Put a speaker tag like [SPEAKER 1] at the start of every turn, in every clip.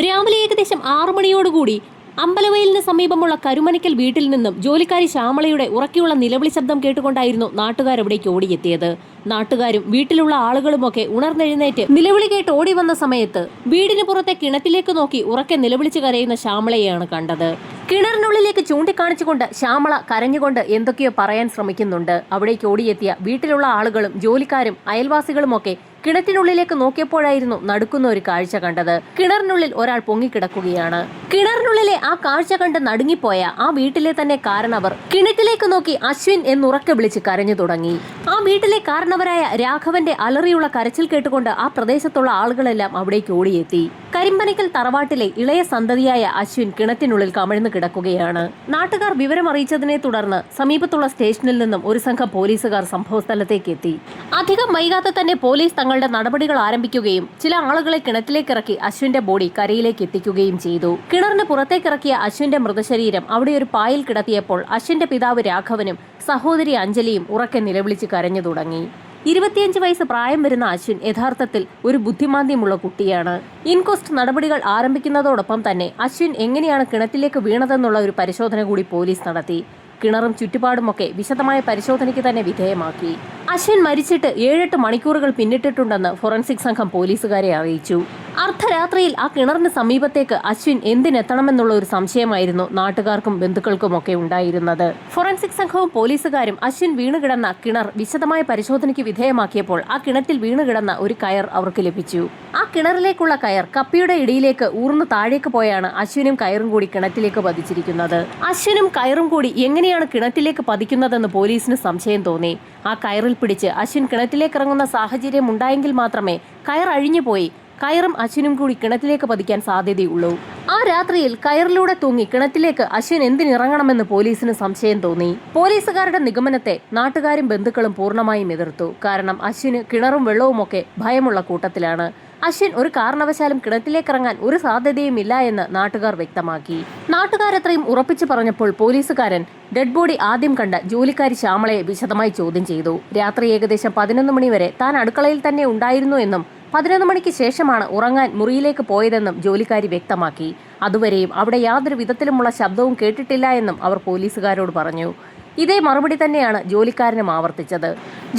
[SPEAKER 1] രാവിലെ ഏകദേശം 6 മണിയോടുകൂടി അമ്പലവയലിന് സമീപമുള്ള കരുമനയ്ക്കൽ വീട്ടിൽ നിന്നും ജോലിക്കാരി ശ്യാമളയുടെ ഉറക്കെയുള്ള നിലവിളി ശബ്ദം കേട്ടുകൊണ്ടായിരുന്നു നാട്ടുകാർ അവിടേക്ക് ഓടിയെത്തിയത്. നാട്ടുകാരും വീട്ടിലുള്ള ആളുകളുമൊക്കെ ഉണർന്നെഴുന്നേറ്റ് നിലവിളി കേട്ട് ഓടി വന്ന സമയത്ത് വീടിന് പുറത്തെ കിണറ്റിലേക്ക് നോക്കി ഉറക്കെ നിലവിളിച്ച് കരയുന്ന ശ്യാമളയെയാണ് കണ്ടത്. കിണറിനുള്ളിലേക്ക് ചൂണ്ടിക്കാണിച്ചുകൊണ്ട് ശ്യാമള കരഞ്ഞുകൊണ്ട് എന്തൊക്കെയോ പറയാൻ ശ്രമിക്കുന്നുണ്ട്. അവിടേക്ക് ഓടിയെത്തിയ വീട്ടിലുള്ള ആളുകളും ജോലിക്കാരും അയൽവാസികളുമൊക്കെ കിണറ്റിനുള്ളിലേക്ക് നോക്കിയപ്പോഴായിരുന്നു നടുക്കുന്ന ഒരു കാഴ്ച കണ്ടത്. കിണറിനുള്ളിൽ ഒരാൾ പൊങ്ങിക്കിടക്കുകയാണ്. കിണറിനുള്ളിലെ ആ കാഴ്ച കണ്ട് നടുങ്ങിപ്പോയ ആ വീട്ടിലെ തന്നെ കാരണവർ കിണറ്റിലേക്ക് നോക്കി അശ്വിൻ എന്നുറക്കെ വിളിച്ച് കരഞ്ഞു തുടങ്ങി. ആ വീട്ടിലെ കാരണവരായ രാഘവന്റെ അലറിയുള്ള കരച്ചിൽ കേട്ടുകൊണ്ട് ആ പ്രദേശത്തുള്ള ആളുകളെല്ലാം അവിടേക്ക് ഓടിയെത്തി. കരിമ്പനയ്ക്കൽ തറവാട്ടിലെ ഇളയ സന്തതിയായ അശ്വിൻ കിണറ്റിനുള്ളിൽ കമിഴ്ന്നു കിടക്കുകയാണ്. നാട്ടുകാർ വിവരമറിയിച്ചതിനെ തുടർന്ന് സമീപത്തുള്ള സ്റ്റേഷനിൽ നിന്നും ഒരു സംഘം പോലീസുകാർ സംഭവസ്ഥലത്തേക്ക് എത്തി. അധികം വൈകാതെ തന്നെ പോലീസ് തങ്ങളുടെ നടപടികൾ ആരംഭിക്കുകയും ചില ആളുകളെ കിണറ്റിലേക്കിറക്കി അശ്വിന്റെ ബോഡി കരയിലേക്ക് എത്തിക്കുകയും ചെയ്തു. കിണറിന് പുറത്തേക്കിറക്കിയ അശ്വിന്റെ മൃതശരീരം അവിടെ ഒരു പായിൽ കിടത്തിയപ്പോൾ അശ്വിന്റെ പിതാവ് രാഘവനും സഹോദരി അഞ്ജലിയും ഉറക്കെ നിലവിളിച്ച് കരഞ്ഞു തുടങ്ങി. 25 വയസ്സ് പ്രായം വരുന്ന അശ്വിൻ യഥാർത്ഥത്തിൽ ഒരു ബുദ്ധിമാന്ദ്യമുള്ള കുട്ടിയാണ്. ഇൻക്വസ്റ്റ് നടപടികൾ ആരംഭിക്കുന്നതോടൊപ്പം തന്നെ അശ്വിൻ എങ്ങനെയാണ് കിണറ്റിലേക്ക് വീണതെന്നുള്ള ഒരു പരിശോധന കൂടി പോലീസ് നടത്തി. കിണറും ചുറ്റുപാടുമൊക്കെ വിശദമായ പരിശോധനയ്ക്ക് തന്നെ വിധേയമാക്കി. അശ്വിൻ മരിച്ചിട്ട് 7-8 മണിക്കൂറുകൾ പിന്നിട്ടിട്ടുണ്ടെന്ന് ഫോറൻസിക് സംഘം പോലീസുകാരെ അറിയിച്ചു. അർദ്ധരാത്രിയിൽ ആ കിണറിന് സമീപത്തേക്ക് അശ്വിൻ എന്തിനെത്തണമെന്നുള്ള ഒരു സംശയമായിരുന്നു നാട്ടുകാർക്കും ബന്ധുക്കൾക്കുമൊക്കെ ഉണ്ടായിരുന്നത്. ഫോറൻസിക് സംഘവും പോലീസുകാരും അശ്വിൻ വീണുകിടന്ന കിണർ വിശദമായ പരിശോധനയ്ക്ക് വിധേയമാക്കിയപ്പോൾ ആ കിണറ്റിൽ വീണുകിടന്ന ഒരു കയർ അവർക്ക് ലഭിച്ചു. ആ കിണറിലേക്കുള്ള കയർ കപ്പിയുടെ ഇടയിലേക്ക് ഊർന്നു താഴേക്ക് പോയാണ് അശ്വിനും കയറും കൂടി കിണറ്റിലേക്ക് പതിച്ചിരിക്കുന്നത്. അശ്വിനും കയറും കൂടി എങ്ങനെയാണ് കിണറ്റിലേക്ക് പതിക്കുന്നതെന്ന് പോലീസിന് സംശയം തോന്നി. ആ കയറിൽ പിടിച്ച് അശ്വിൻ കിണറ്റിലേക്ക് ഇറങ്ങുന്ന സാഹചര്യം ഉണ്ടായെങ്കിൽ മാത്രമേ കയർ അഴിഞ്ഞുപോയി കയറും അശ്വിനും കൂടി കിണറ്റിലേക്ക് പതിക്കാൻ സാധ്യതയുള്ളൂ. ആ രാത്രിയിൽ കയറിലൂടെ തൂങ്ങി കിണറ്റിലേക്ക് അശ്വിൻ എന്തിനിറങ്ങണമെന്ന് പോലീസിന് സംശയം തോന്നി. പോലീസുകാരുടെ നിഗമനത്തെ നാട്ടുകാരും ബന്ധുക്കളും പൂർണ്ണമായും എതിർത്തു. കാരണം അശ്വിന് കിണറും വെള്ളവുമൊക്കെ ഭയമുള്ള കൂട്ടത്തിലാണ്. അശ്വിൻ ഒരു കാരണവശാലും കിണറ്റിലേക്കിറങ്ങാൻ ഒരു സാധ്യതയും ഇല്ല എന്ന് നാട്ടുകാർ വ്യക്തമാക്കി. നാട്ടുകാരത്രയും ഉറപ്പിച്ചു പറഞ്ഞപ്പോൾ പോലീസുകാരൻ ഡെഡ് ബോഡി ആദ്യം കണ്ട ജോലിക്കാരി ശ്യാമളയെ വിശദമായി ചോദ്യം ചെയ്തു. രാത്രി ഏകദേശം 11 മണി വരെ താൻ അടുക്കളയിൽ തന്നെ ഉണ്ടായിരുന്നു എന്നും 11 മണിക്ക് ശേഷമാണ് ഉറങ്ങാൻ മുറിയിലേക്ക് പോയതെന്നും ജോലിക്കാരി വ്യക്തമാക്കി. അതുവരെയും അവിടെ യാതൊരു വിധത്തിലുമുള്ള ശബ്ദവും കേട്ടിട്ടില്ല എന്നും അവർ പോലീസുകാരോട് പറഞ്ഞു. ഇതേ മറുപടി തന്നെയാണ് ജോലിക്കാരനും ആവർത്തിച്ചത്.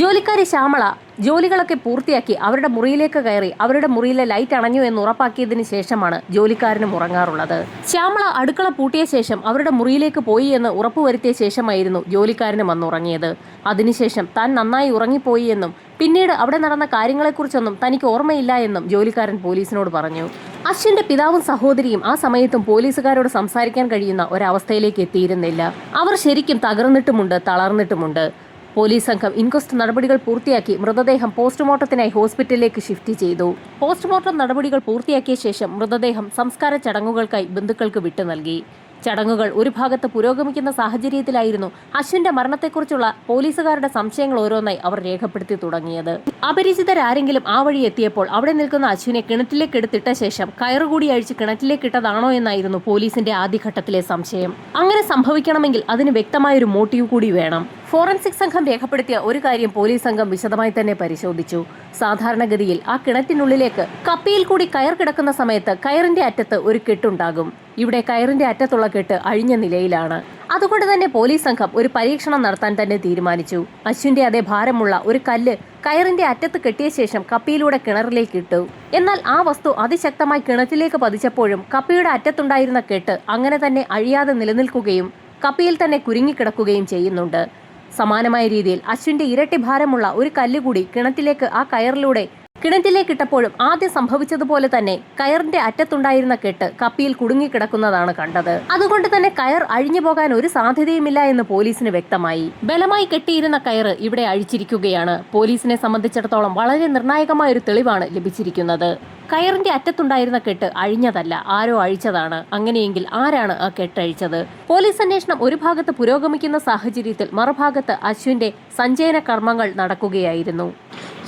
[SPEAKER 1] ജോലിക്കാരി ശ്യാമള ജോലികളൊക്കെ പൂർത്തിയാക്കി അവരുടെ മുറിയിലേക്ക് കയറി അവരുടെ മുറിയിലെ ലൈറ്റ് അണഞ്ഞു എന്ന് ഉറപ്പാക്കിയതിനു ശേഷമാണ് ജോലിക്കാരനും ഉറങ്ങാറുള്ളത്. ശ്യാമള അടുക്കള പൂട്ടിയ ശേഷം അവരുടെ മുറിയിലേക്ക് പോയി എന്ന് ഉറപ്പുവരുത്തിയ ശേഷമായിരുന്നു ജോലിക്കാരനും വന്നുറങ്ങിയത്. അതിനുശേഷം താൻ നന്നായി ഉറങ്ങിപ്പോയി എന്നും പിന്നീട് അവിടെ നടന്ന കാര്യങ്ങളെക്കുറിച്ചൊന്നും തനിക്ക് ഓർമ്മയില്ല എന്നും ജോലിക്കാരൻ പോലീസിനോട് പറഞ്ഞു. അശ്വിന്റെ പിതാവും സഹോദരിയും ആ സമയത്തും പോലീസുകാരോട് സംസാരിക്കാൻ കഴിയുന്ന ഒരവസ്ഥയിലേക്ക് എത്തിയിരുന്നില്ല. അവർ ശരിക്കും തകർന്നിട്ടുമുണ്ട്, തളർന്നിട്ടുമുണ്ട്. പോലീസ് സംഘം ഇൻക്വസ്റ്റ് നടപടികൾ പൂർത്തിയാക്കി മൃതദേഹം പോസ്റ്റ്മോർട്ടത്തിനായി ഹോസ്പിറ്റലിലേക്ക് ഷിഫ്റ്റ് ചെയ്തു. പോസ്റ്റ്മോർട്ടം നടപടികൾ പൂർത്തിയാക്കിയ ശേഷം മൃതദേഹം സംസ്കാര ചടങ്ങുകൾക്കായി ബന്ധുക്കൾക്ക് വിട്ടു നൽകി. ചടങ്ങുകൾ ഒരു ഭാഗത്ത് പുരോഗമിക്കുന്ന സാഹചര്യത്തിലായിരുന്നു അശ്വിന്റെ മരണത്തെക്കുറിച്ചുള്ള പോലീസുകാരുടെ സംശയങ്ങൾ ഓരോന്നായി അവർ രേഖപ്പെടുത്തി തുടങ്ങിയത്. അപരിചിതരാരെങ്കിലും ആ വഴി എത്തിയപ്പോൾ അവിടെ നിൽക്കുന്ന അശ്വിനെ കിണറ്റിലേക്ക് എടുത്തിട്ട ശേഷം കയറുകൂടി അഴിച്ച് കിണറ്റിലേക്കിട്ടതാണോ എന്നായിരുന്നു പോലീസിന്റെ ആദ്യഘട്ടത്തിലെ സംശയം. അങ്ങനെ സംഭവിക്കണമെങ്കിൽ അതിന് വ്യക്തമായൊരു മോട്ടീവ് കൂടി വേണം. ഫോറൻസിക് സംഘം രേഖപ്പെടുത്തിയ ഒരു കാര്യം പോലീസ് സംഘം വിശദമായി തന്നെ പരിശോധിച്ചു. സാധാരണഗതിയിൽ ആ കിണറ്റിനുള്ളിലേക്ക് കപ്പിയിൽ കൂടി കയർ കിടക്കുന്ന സമയത്ത് കയറിന്റെ അറ്റത്ത് ഒരു കെട്ടുണ്ടാകും. ഇവിടെ കയറിന്റെ അറ്റത്തുള്ള കെട്ട് അഴിഞ്ഞ നിലയിലാണ്. അതുകൊണ്ട് തന്നെ പോലീസ് സംഘം ഒരു പരീക്ഷണം നടത്താൻ തന്നെ തീരുമാനിച്ചു. അശ്വിന്റെ അതേ ഭാരമുള്ള ഒരു കല്ല് കയറിന്റെ അറ്റത്ത് കെട്ടിയ ശേഷം കപ്പിയിലൂടെ കിണറിലേക്ക് ഇട്ടു. എന്നാൽ ആ വസ്തു അതിശക്തമായി കിണറ്റിലേക്ക് പതിച്ചപ്പോഴും കപ്പിയുടെ അറ്റത്തുണ്ടായിരുന്ന കെട്ട് അങ്ങനെ തന്നെ അഴിയാതെ നിലനിൽക്കുകയും കപ്പിയിൽ തന്നെ കുരുങ്ങിക്കിടക്കുകയും ചെയ്യുന്നുണ്ട്. സമാനമായ രീതിയിൽ അശ്വിന്റെ ഇരട്ടി ഭാരമുള്ള ഒരു കല്ലുകൂടി കിണറ്റിലേക്ക് ആ കയറിലൂടെ കിണറ്റിലേക്കിട്ടപ്പോഴും ആദ്യം സംഭവിച്ചതുപോലെ തന്നെ കയറിന്റെ അറ്റത്തുണ്ടായിരുന്ന കെട്ട് കപ്പിയിൽ കുടുങ്ങിക്കിടക്കുന്നതാണ് കണ്ടത്. അതുകൊണ്ട് തന്നെ കയർ അഴിഞ്ഞു പോകാൻ ഒരു സാധ്യതയുമില്ല എന്ന് പോലീസിന് വ്യക്തമായി. ബലമായി കെട്ടിയിരുന്ന കയറ് ഇവിടെ അഴിച്ചിരിക്കുകയാണ്. പോലീസിനെ സംബന്ധിച്ചിടത്തോളം വളരെ നിർണായകമായ ഒരു തെളിവാണ് ലഭിച്ചിരിക്കുന്നത്. കയറിന്റെ അറ്റത്തുണ്ടായിരുന്ന കെട്ട് അഴിഞ്ഞതല്ല, ആരോ അഴിച്ചതാണ്. അങ്ങനെയെങ്കിൽ ആരാണ് ആ കെട്ടഴിച്ചത്? പോലീസ് അന്വേഷണം ഒരു ഭാഗത്ത് പുരോഗമിക്കുന്ന സാഹചര്യത്തിൽ മറുഭാഗത്ത് അശ്വിന്റെ സഞ്ചയന കർമ്മങ്ങൾ നടക്കുകയായിരുന്നു.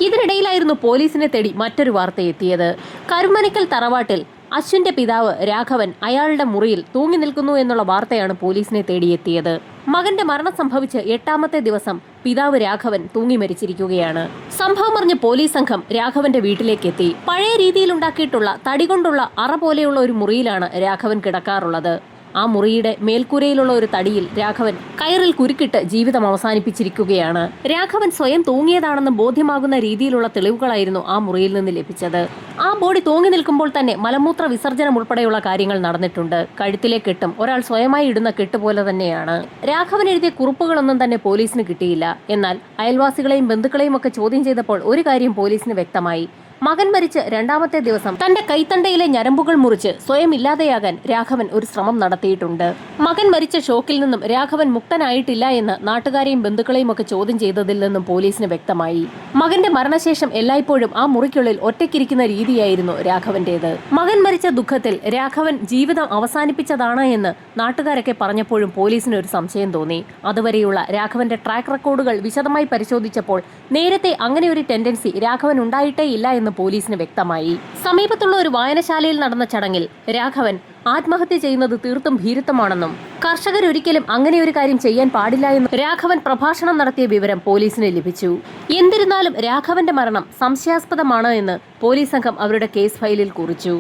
[SPEAKER 1] ഇതിനിടയിലായിരുന്നു പോലീസിനെ തേടി മറ്റൊരു വാർത്ത എത്തിയത്. കരുമനയ്ക്കൽ തറവാട്ടിൽ അശ്വിന്റെ പിതാവ് രാഘവൻ അയാളുടെ മുറിയിൽ തൂങ്ങി നിൽക്കുന്നു എന്നുള്ള വാർത്തയാണ് പോലീസിനെ തേടിയെത്തിയത്. മകന്റെ മരണം സംഭവിച്ച് 8ാമത്തെ ദിവസം പിതാവ് രാഘവൻ തൂങ്ങി മരിച്ചിരിക്കുകയാണ്. സംഭവം അറിഞ്ഞ പോലീസ് സംഘം രാഘവന്റെ വീട്ടിലേക്കെത്തി. പഴയ രീതിയിൽ ഉണ്ടാക്കിയിട്ടുള്ള തടി കൊണ്ടുള്ള അറ പോലെയുള്ള ഒരു മുറിയിലാണ് രാഘവൻ കിടക്കാറുള്ളത്. ആ മുറിയുടെ മേൽക്കൂരയിലുള്ള ഒരു തടിയിൽ രാഘവൻ കയറിൽ കുരുക്കിട്ട് ജീവിതം അവസാനിപ്പിച്ചിരിക്കുകയാണ്. രാഘവൻ സ്വയം തൂങ്ങിയതാണെന്ന് ബോധ്യമാകുന്ന രീതിയിലുള്ള തെളിവുകളായിരുന്നു ആ മുറിയിൽ നിന്ന് ലഭിച്ചത്. ആ ബോഡി തൂങ്ങി നിൽക്കുമ്പോൾ തന്നെ മലമൂത്ര വിസർജനം ഉൾപ്പെടെയുള്ള കാര്യങ്ങൾ നടന്നിട്ടുണ്ട്. കഴുത്തിലെ കെട്ടും ഒരാൾ സ്വയമായി ഇടുന്ന കെട്ട് പോലെ തന്നെയാണ്. രാഘവൻ എഴുതിയ കുറിപ്പുകളൊന്നും തന്നെ പോലീസിന് കിട്ടിയില്ല. എന്നാൽ അയൽവാസികളെയും ബന്ധുക്കളെയും ഒക്കെ ചോദ്യം ചെയ്തപ്പോൾ ഒരു കാര്യം പോലീസിന് വ്യക്തമായി. മകൻ മരിച്ച് 2ാമത്തെ ദിവസം തന്റെ കൈത്തണ്ടയിലെ ഞരമ്പുകൾ മുറിച്ച് സ്വയം ഇല്ലാതെയാകാൻ രാഘവൻ ഒരു ശ്രമം നടത്തിയിട്ടുണ്ട്. മകൻ മരിച്ച ഷോക്കിൽ നിന്നും രാഘവൻ മുക്തനായിട്ടില്ല എന്ന് നാട്ടുകാരെയും ബന്ധുക്കളെയും ഒക്കെ ചോദ്യം ചെയ്തതിൽ നിന്നും പോലീസിന് വ്യക്തമായി. മകന്റെ മരണശേഷം എല്ലായ്പ്പോഴും ആ മുറിക്കുള്ളിൽ ഒറ്റയ്ക്കിരിക്കുന്ന രീതിയായിരുന്നു രാഘവന്റേത്. മകൻ മരിച്ച ദുഃഖത്തിൽ രാഘവൻ ജീവിതം അവസാനിപ്പിച്ചതാണ് എന്ന് നാട്ടുകാരൊക്കെ പറഞ്ഞപ്പോഴും പോലീസിന് ഒരു സംശയം തോന്നി. അതുവരെയുള്ള രാഘവന്റെ ട്രാക്ക് റെക്കോർഡുകൾ വിശദമായി പരിശോധിച്ചപ്പോൾ നേരത്തെ അങ്ങനെ ഒരു ടെൻഡൻസി രാഘവൻ ഉണ്ടായിട്ടേ ഇല്ല എന്ന് പോലീസിന് വ്യക്തമായി. സമീപത്തുള്ള ഒരു വായനശാലയിൽ നടന്ന ചടങ്ങിൽ രാഘവൻ ആത്മഹത്യ ചെയ്യുന്നത് തീർത്തും ഭീരുത്വമാണെന്നും കർഷകരൊരിക്കലും അങ്ങനെ ഒരു കാര്യം ചെയ്യാൻ പാടില്ല എന്നും രാഘവൻ പ്രഭാഷണം നടത്തിയ വിവരം പോലീസിന് ലഭിച്ചു. എന്നിരുന്നാലും രാഘവന്റെ മരണം സംശയാസ്പദമാണ് എന്ന് പോലീസ് സംഘം അവരുടെ കേസ് ഫയലിൽ കുറിച്ചു.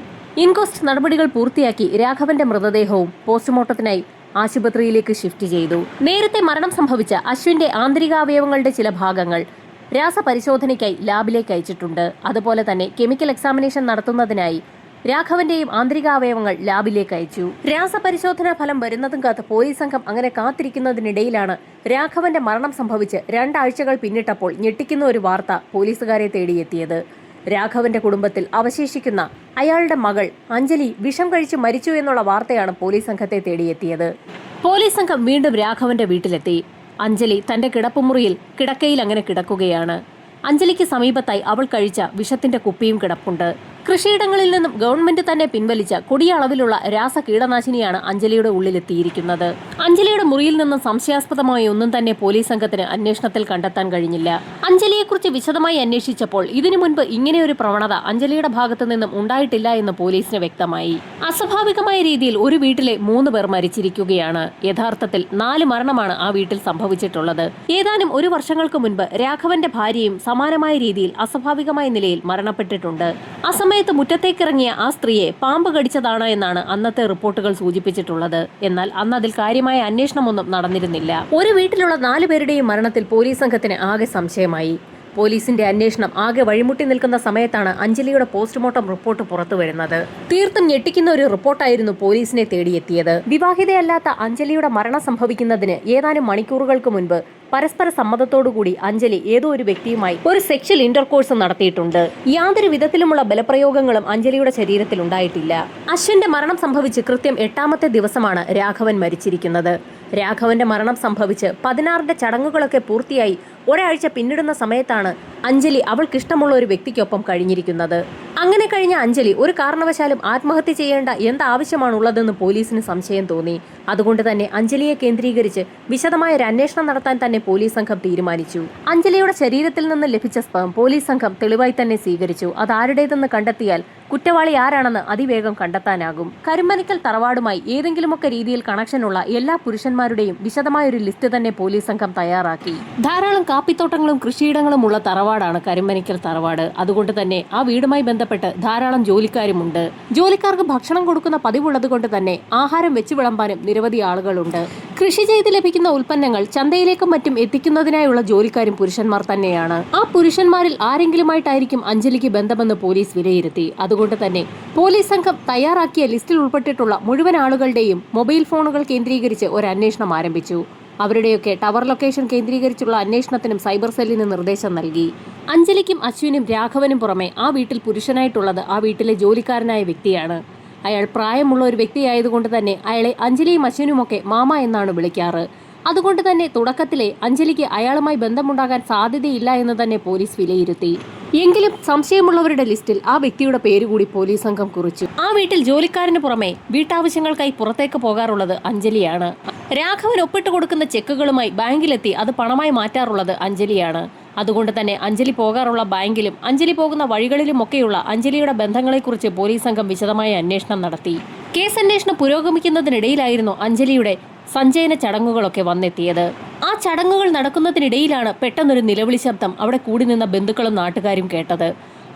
[SPEAKER 1] ഇൻക്വസ്റ്റ് നടപടികൾ പൂർത്തിയാക്കി രാഘവന്റെ മൃതദേഹവും പോസ്റ്റ്മോർട്ടത്തിനായി ആശുപത്രിയിലേക്ക് ഷിഫ്റ്റ് ചെയ്തു. നേരത്തെ മരണം സംഭവിച്ച അശ്വിന്റെ ആന്തരികാവയവങ്ങളുടെ ചില ഭാഗങ്ങൾ രാസപരിശോധനയ്ക്കായി ലാബിലേക്ക് അയച്ചിട്ടുണ്ട്. അതുപോലെ തന്നെ കെമിക്കൽ എക്സാമിനേഷൻ നടത്തുന്നതിനായി രാഘവന്റെയും ആന്തരികാവയവങ്ങൾ ലാബിലേക്ക് അയച്ചു. രാസപരിശോധനാ ഫലം വരുന്നതും കാത്ത് പോലീസ് സംഘം അങ്ങനെ കാത്തിരിക്കുന്നതിനിടയിലാണ് രാഘവന്റെ മരണം സംഭവിച്ച് 2 ആഴ്ചകൾ പിന്നിട്ടപ്പോൾ ഞെട്ടിക്കുന്ന ഒരു വാർത്ത പോലീസുകാരെ തേടിയെത്തിയത്. രാഘവന്റെ കുടുംബത്തിൽ അവശേഷിക്കുന്ന അയാളുടെ മകൾ അഞ്ജലി വിഷം കഴിച്ച് മരിച്ചു എന്നുള്ള വാർത്തയാണ് പോലീസ് സംഘത്തെ തേടിയെത്തിയത്. പോലീസ് സംഘം വീണ്ടും രാഘവന്റെ വീട്ടിലെത്തി. അഞ്ജലി തന്റെ കിടപ്പുമുറിയിൽ കിടക്കയിൽ അങ്ങനെ കിടക്കുകയാണ്. അഞ്ജലിക്ക് സമീപത്തായി അവൾ കഴിച്ച വിഷത്തിന്റെ കുപ്പിയും കിടപ്പുണ്ട്. കൃഷിയിടങ്ങളിൽ നിന്നും ഗവൺമെന്റ് തന്നെ പിൻവലിച്ച കൊടിയ അളവിലുള്ള രാസ കീടനാശിനിയാണ് അഞ്ജലിയുടെ ഉള്ളിലെത്തിയിരിക്കുന്നത്. അഞ്ജലിയുടെ മുറിയിൽ നിന്നും സംശയാസ്പദമായ ഒന്നും തന്നെ പോലീസ് സംഘത്തിന് അന്വേഷണത്തിൽ കണ്ടെത്താൻ കഴിഞ്ഞില്ല. അഞ്ജലിയെക്കുറിച്ച് വിശദമായി അന്വേഷിച്ചപ്പോൾ ഇതിനു മുൻപ് ഇങ്ങനെയൊരു പ്രവണത അഞ്ജലിയുടെ ഭാഗത്തു നിന്നും ഉണ്ടായിട്ടില്ല എന്ന് പോലീസിന് വ്യക്തമായി. അസ്വാഭാവികമായ രീതിയിൽ ഒരു വീട്ടിലെ 3 പേർ മരിച്ചിരിക്കുകയാണ്. യഥാർത്ഥത്തിൽ 4 മരണമാണ് ആ വീട്ടിൽ സംഭവിച്ചിട്ടുള്ളത്. ഏതാനും ഒരു വർഷങ്ങൾക്ക് മുൻപ് രാഘവന്റെ ഭാര്യയും സമാനമായ രീതിയിൽ അസ്വാഭാവികമായ നിലയിൽ മരണപ്പെട്ടിട്ടുണ്ട്. ആ സമയത്ത് മുറ്റത്തേക്കിറങ്ങിയ ആ സ്ത്രീയെ പാമ്പ് കടിച്ചതാണ് എന്നാണ് അന്നത്തെ റിപ്പോർട്ടുകൾ സൂചിപ്പിച്ചിട്ടുള്ളത്. എന്നാൽ അന്ന് അതിൽ കാര്യമായ അന്വേഷണമൊന്നും നടന്നിരുന്നില്ല. ഒരു വീട്ടിലുള്ള 4 പേരുടെയും മരണത്തിൽ പോലീസ് സംഘത്തിന് ആകെ സംശയമായി. പോലീസിന്റെ അന്വേഷണം ആകെ വഴിമുട്ടി നിൽക്കുന്ന സമയത്താണ് അഞ്ജലിയുടെ പോസ്റ്റ്മോർട്ടം റിപ്പോർട്ട് പുറത്തുവരുന്നത്. തീർത്തും ഞെട്ടിക്കുന്ന ഒരു റിപ്പോർട്ടായിരുന്നു പോലീസിനെ തേടിയെത്തിയത്. വിവാഹിതയല്ലാത്ത അഞ്ജലിയുടെ മരണം സംഭവിക്കുന്നതിന് ഏതാനും മണിക്കൂറുകൾക്ക് മുൻപ് പരസ്പര സമ്മതത്തോടുകൂടി അഞ്ജലി ഏതോ ഒരു വ്യക്തിയുമായി ഒരു സെക്ഷൽ ഇന്റർകോഴ്സ് നടത്തിയിട്ടുണ്ട്. യാതൊരു വിധത്തിലുമുള്ള ബലപ്രയോഗങ്ങളും അഞ്ജലിയുടെ ശരീരത്തിൽ ഉണ്ടായിട്ടില്ല. അശ്വിന്റെ മരണം സംഭവിച്ച് കൃത്യം 8ാമത്തെ ദിവസമാണ് രാഘവൻ മരിച്ചിരിക്കുന്നത്. രാഘവന്റെ മരണം സംഭവിച്ച് 16ന്റെ ചടങ്ങുകളൊക്കെ പൂർത്തിയായി ഒരാഴ്ച പിന്നിടുന്ന സമയത്താണ് അഞ്ജലി അവൾക്കിഷ്ടമുള്ള ഒരു വ്യക്തിക്കൊപ്പം കഴിഞ്ഞിരിക്കുന്നത്. അങ്ങനെ കഴിഞ്ഞ അഞ്ജലി ഒരു കാരണവശാലും ആത്മഹത്യ ചെയ്യേണ്ട എന്താവശ്യമാണുള്ളതെന്ന് പോലീസിന് സംശയം തോന്നി. അതുകൊണ്ട് തന്നെ അഞ്ജലിയെ കേന്ദ്രീകരിച്ച് വിശദമായ ഒരു അന്വേഷണം നടത്താൻ തന്നെ പോലീസ് സംഘം തീരുമാനിച്ചു. അഞ്ജലിയുടെ ശരീരത്തിൽ നിന്ന് ലഭിച്ച സ്പേം പോലീസ് സംഘം തെളിവായി തന്നെ സ്വീകരിച്ചു. അതാരുടേതെന്ന് കണ്ടെത്തിയാൽ കുറ്റവാളി ആരാണെന്ന് അതിവേഗം കണ്ടെത്താനാകും. കരുമ്പനക്കൽ തറവാടുമായി ഏതെങ്കിലുമൊക്കെ രീതിയിൽ കണക്ഷനുള്ള എല്ലാ പുരുഷന്മാരുടെയും വിശദമായ ഒരു ലിസ്റ്റ് തന്നെ പോലീസ് സംഘം തയ്യാറാക്കി. ധാരാളം കാപ്പിത്തോട്ടങ്ങളും കൃഷിയിടങ്ങളും ഉള്ള തറവാടാണ് കരുമ്പനക്കൽ തറവാട്. അതുകൊണ്ട് തന്നെ ആ വീടുമായി ബന്ധപ്പെട്ട് ധാരാളം ജോലിക്കാരുമുണ്ട്. ജോലിക്കാർക്ക് ഭക്ഷണം കൊടുക്കുന്ന പതിവുള്ളത് കൊണ്ട് തന്നെ ആഹാരം വെച്ച് വിളമ്പാനും നിരവധി ആളുകളുണ്ട്. കൃഷി ചെയ്ത് ലഭിക്കുന്ന ഉൽപ്പന്നങ്ങൾ ചന്തയിലേക്കും മറ്റും എത്തിക്കുന്നതിനായുള്ള ജോലിക്കാരും പുരുഷന്മാർ തന്നെയാണ്. ആ പുരുഷന്മാരിൽ ആരെങ്കിലുമായിട്ടായിരിക്കും അഞ്ജലിക്ക് ബന്ധമെന്ന് പോലീസ് വിലയിരുത്തി. അതുകൊണ്ട് തന്നെ പോലീസ് സംഘം തയ്യാറാക്കിയ ലിസ്റ്റിൽ ഉൾപ്പെട്ടിട്ടുള്ള മുഴുവൻ ആളുകളുടെയും മൊബൈൽ ഫോണുകൾ കേന്ദ്രീകരിച്ച് ഒരു അന്വേഷണം ആരംഭിച്ചു. അവരുടെയൊക്കെ ടവർ ലൊക്കേഷൻ കേന്ദ്രീകരിച്ചുള്ള അന്വേഷണത്തിനും സൈബർ സെല്ലിന് നിർദ്ദേശം നൽകി. അഞ്ജലിക്കും അശ്വിനും രാഘവനും പുറമെ ആ വീട്ടിൽ പുരുഷനായിട്ടുള്ളത് ആ വീട്ടിലെ ജോലിക്കാരനായ വ്യക്തിയാണ്. അയാൾ പ്രായമുള്ള ഒരു വ്യക്തിയായതുകൊണ്ട് തന്നെ അയാളെ അഞ്ജലിയും അശ്വിനുമൊക്കെ മാമ എന്നാണ് വിളിക്കാറ്. അതുകൊണ്ട് തന്നെ തുടക്കത്തിലെ അഞ്ജലിക്ക് അയാളുമായി ബന്ധമുണ്ടാകാൻ സാധ്യതയില്ല എന്ന് തന്നെ പോലീസ് വിലയിരുത്തി. എങ്കിലും സംശയമുള്ളവരുടെ ലിസ്റ്റിൽ ആ വ്യക്തിയുടെ പേരുകൂടി പോലീസ് സംഘം കുറിച്ചു. ആ വീട്ടിൽ ജോലിക്കാരന് പുറമെ വീട്ടാവശ്യങ്ങൾക്കായി പുറത്തേക്ക് പോകാറുള്ളത് അഞ്ജലിയാണ്. രാഘവൻ ഒപ്പിട്ട് കൊടുക്കുന്ന ചെക്കുകളുമായി ബാങ്കിലെത്തി അത് പണമായി മാറ്റാറുള്ളത് അഞ്ജലിയാണ്. അതുകൊണ്ട് തന്നെ അഞ്ജലി പോകാറുള്ള ബാങ്കിലും അഞ്ജലി പോകുന്ന വഴികളിലുമൊക്കെയുള്ള അഞ്ജലിയുടെ ബന്ധങ്ങളെക്കുറിച്ച് പോലീസ് സംഘം വിശദമായ അന്വേഷണം നടത്തി. കേസന്വേഷണം പുരോഗമിക്കുന്നതിനിടയിലായിരുന്നു അഞ്ജലിയുടെ സഞ്ചയന ചടങ്ങുകളൊക്കെ വന്നെത്തിയത്. ആ ചടങ്ങുകൾ നടക്കുന്നതിനിടയിലാണ് പെട്ടെന്നൊരു നിലവിളി ശബ്ദം അവിടെ കൂടി നിന്ന ബന്ധുക്കളും നാട്ടുകാരും കേട്ടത്.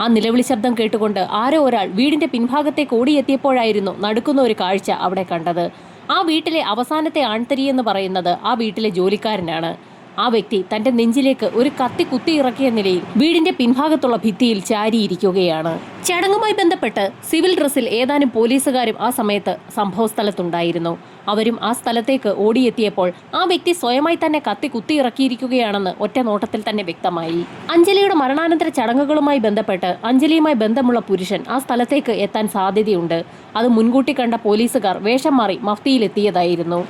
[SPEAKER 1] ആ നിലവിളി ശബ്ദം കേട്ടുകൊണ്ട് ആരോ ഒരാൾ വീടിന്റെ പിൻഭാഗത്തേക്ക് ഓടിയെത്തിയപ്പോഴായിരുന്നു നടുക്കുന്ന ഒരു കാഴ്ച അവിടെ കണ്ടത്. ആ വീട്ടിലെ അവസാനത്തെ ആൺതരി എന്ന് പറയുന്നത് ആ വീട്ടിലെ ജോലിക്കാരനാണ്. ആ വ്യക്തി തന്റെ നെഞ്ചിലേക്ക് ഒരു കത്തി കുത്തിയിറക്കിയ നിലയിൽ വീടിന്റെ പിൻഭാഗത്തുള്ള ഭിത്തിയിൽ ചാരിയിരിക്കുകയാണ്. ചടങ്ങുമായി ബന്ധപ്പെട്ട് സിവിൽ ഡ്രസ്സിൽ ഏതാനും പോലീസുകാരും ആ സമയത്ത് സംഭവസ്ഥലത്തുണ്ടായിരുന്നു. അവരും ആ സ്ഥലത്തേക്ക് ഓടിയെത്തിയപ്പോൾ ആ വ്യക്തി സ്വയമായി തന്നെ കത്തി കുത്തിയിറക്കിയിരിക്കുകയാണെന്ന് ഒറ്റ നോട്ടത്തിൽ തന്നെ വ്യക്തമായി. അഞ്ജലിയുടെ മരണാനന്തര ചടങ്ങുകളുമായി ബന്ധപ്പെട്ട് അഞ്ജലിയുമായി ബന്ധമുള്ള പുരുഷൻ ആ സ്ഥലത്തേക്ക് എത്താൻ സാധ്യതയുണ്ട്. അത് മുൻകൂട്ടി കണ്ട പോലീസുകാർ വേഷം മാറി മഫ്തിയിലെത്തിയതായിരുന്നു.